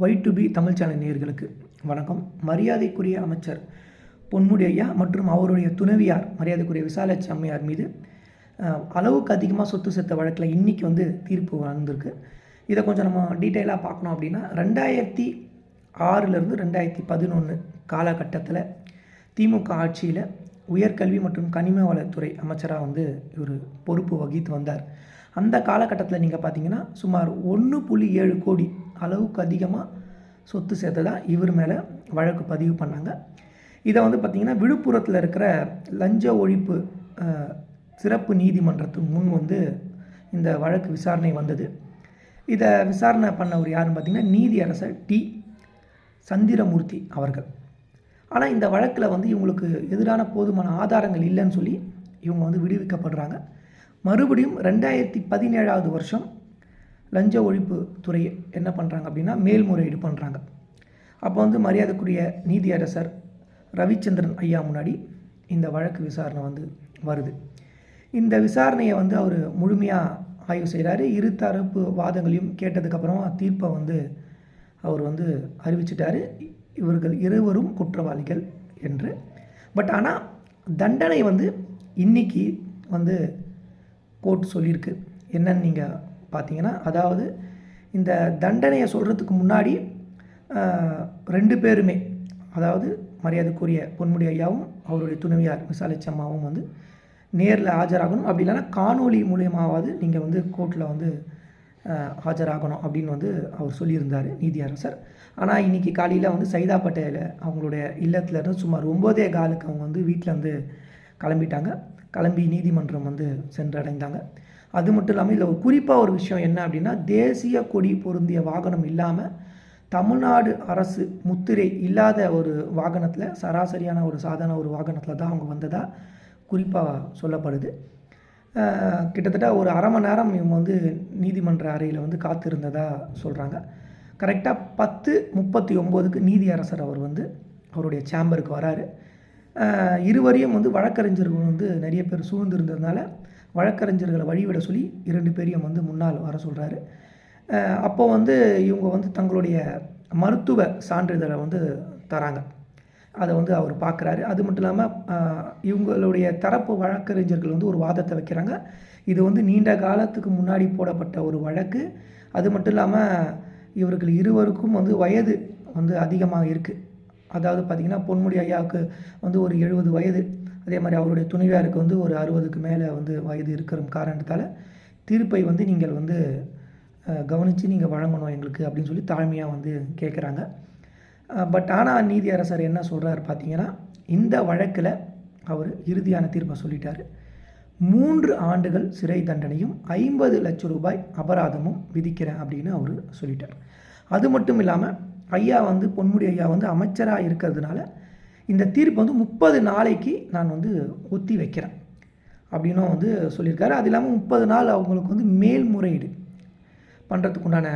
Y2B Tamil channel நேயர்களுக்கு வணக்கம். மரியாதைக்குரிய அமைச்சர் பொன்முடி ஐயா மற்றும் அவருடைய துணைவியார் மரியாதைக்குரிய விசாலாட்சி அம்மையார் மீது அளவுக்கு அதிகமாக சொத்து சேர்த்த வழக்கில் இன்றைக்கி தீர்ப்பு வந்திருக்கு. இதை கொஞ்சம் நம்ம டீட்டெயிலாக பார்க்கணும் அப்படின்னா 2006 2011 காலகட்டத்தில் திமுக ஆட்சியில் உயர்கல்வி மற்றும் கனிம வளத்துறை அமைச்சராக இவர் பொறுப்பு வகித்து வந்தார். அந்த காலகட்டத்தில் நீங்கள் பார்த்தீங்கன்னா சுமார் 1.7 கோடி அளவுக்கு அதிகமாக சொத்து சேர்த்ததா இவர் மேலே வழக்கு பதிவு பண்ணாங்க. இதை பார்த்திங்கன்னா விழுப்புரத்தில் இருக்கிற லஞ்ச ஒழிப்பு சிறப்பு நீதிமன்றத்துக்கு முன் இந்த வழக்கு விசாரணை வந்தது. இதை விசாரணை பண்ணவர் யாருன்னு பார்த்திங்கன்னா நீதியரசர் டி சந்திரமூர்த்தி அவர்கள். ஆனால் இந்த வழக்கில் இவங்களுக்கு எதிரான போதுமான ஆதாரங்கள் இல்லைன்னு சொல்லி இவங்க விடுவிக்கப்படுறாங்க. மறுபடியும் 2017 வருஷம் லஞ்ச ஒழிப்பு துறை என்ன பண்ணுறாங்க அப்படின்னா மேல்முறையீடு பண்ணுறாங்க. அப்போ மரியாதைக்குரிய நீதியரசர் ரவிச்சந்திரன் ஐயா முன்னாடி இந்த வழக்கு விசாரணை வருது. இந்த விசாரணையை அவர் முழுமையாக ஆய்வு செய்கிறாரு. இரு தரப்பு வாதங்களையும் கேட்டதுக்கப்புறமா தீர்ப்பை அவர் அறிவிச்சிட்டாரு, இவர்கள் இருவரும் குற்றவாளிகள் என்று. பட் ஆனால் தண்டனை இன்றைக்கி கோர்ட் சொல்லியிருக்கு. என்னன்னு நீங்கள் பார்த்தீங்கன்னா, அதாவது இந்த தண்டனையை சொல்கிறதுக்கு முன்னாடி 2 பேருமே, அதாவது மரியாதைக்குரிய பொன்முடி ஐயாவும் அவருடைய துணைவியார் விசாலாட்சி அம்மாவும் நேரில் ஆஜராகணும். அப்படி இல்லைன்னா காணொலி மூலியமாவது நீங்கள் கோர்ட்டில் ஆஜராகணும் அப்படின்னு அவர் சொல்லியிருந்தார் நீதியரசர். ஆனால் இன்றைக்கி காலையில் சைதாப்பேட்டையில் அவங்களுடைய இல்லத்துலேருந்து சுமார் 9:15 அவங்க வீட்டிலேருந்து கிளம்பிட்டாங்க. கிளம்பி நீதிமன்றம் சென்றடைந்தாங்க. அது மட்டும் இல்லாமல் இதில் குறிப்பாக ஒரு விஷயம் என்ன அப்படின்னா, தேசிய கொடி பொருந்திய வாகனம் இல்லாமல் தமிழ்நாடு அரசு முத்திரை இல்லாத ஒரு வாகனத்தில், சராசரியான ஒரு சாதாரண ஒரு வாகனத்தில் தான் அவங்க வந்ததாக குறிப்பாக சொல்லப்படுது. கிட்டத்தட்ட ஒரு அரை மணி நேரம் இவங்க நீதிமன்ற அறையில் காத்திருந்ததாக சொல்கிறாங்க. கரெக்டாக 10:39 நீதியரசர் அவர் அவருடைய சேம்பருக்கு வராரு. இருவரையும் வழக்கறிஞர்கள் நிறைய பேர் சூழ்ந்திருந்ததுனால வழக்கறிஞர்களை வழிவிட சொல்லி 2 பேரையும் முன்னால் வர சொல்கிறாரு. அப்போ இவங்க தங்களுடைய மருத்துவ சான்றிதழை தராங்க. அதை அவர் பார்க்குறாரு. அது மட்டும் இல்லாமல் இவங்களுடைய தரப்பு வழக்கறிஞர்கள் ஒரு வாதத்தை வைக்கிறாங்க. இது நீண்ட காலத்துக்கு முன்னாடி போடப்பட்ட ஒரு வழக்கு. அது மட்டும் இல்லாமல் இவர்கள் இருவருக்கும் வயது அதிகமாக இருக்குது. அதாவது பார்த்திங்கன்னா பொன்முடி ஐயாவுக்கு ஒரு 70 வயது, அதே மாதிரி அவருடைய துணைவியாருக்கு ஒரு 60க்கு மேலே வயது இருக்கிற காரணத்தால் தீர்ப்பை நீங்கள் கவனித்து நீங்கள் வழங்கணும் எங்களுக்கு அப்படின்னு சொல்லி தாழ்மையாக கேட்குறாங்க. பட் ஆனால் நீதியரசர் என்ன சொல்கிறார் பார்த்தீங்கன்னா, இந்த வழக்கில் அவர் இறுதியான தீர்ப்பை சொல்லிட்டார். 3 ஆண்டுகள் சிறை தண்டனையும் 50 லட்சம் ரூபாய் அபராதமும் விதிக்கிறேன் அப்படின்னு அவர் சொல்லிட்டார். அது மட்டும் இல்லாமல் ஐயா பொன்முடி ஐயா அமைச்சராக இருக்கிறதுனால இந்த தீர்ப்பு 30 நாளைக்கு நான் ஒத்தி வைக்கிறேன் அப்படின்னும் சொல்லியிருக்காரு. அது இல்லாமல் 30 நாள் அவங்களுக்கு மேல்முறையீடு பண்ணுறதுக்கு உண்டான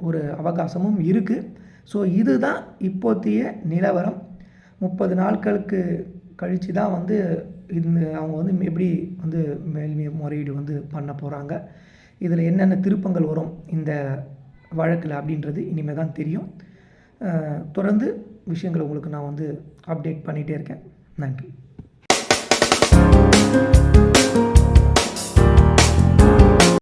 ஒரு அவகாசமும் இருக்குது. ஸோ இதுதான் இப்போதைய நிலவரம். 30 நாட்களுக்கு கழித்து தான் அவங்க எப்படி மேல்முறையீடு பண்ண போகிறாங்க. இதில் என்னென்ன திருப்பங்கள் வரும் இந்த வழக்கில் அப்படின்றது இனிமேல் தான் தெரியும். தொடர்ந்து விஷயங்களை உங்களுக்கு நான் அப்டேட் பண்ணிகிட்டே இருக்கேன். நன்றி.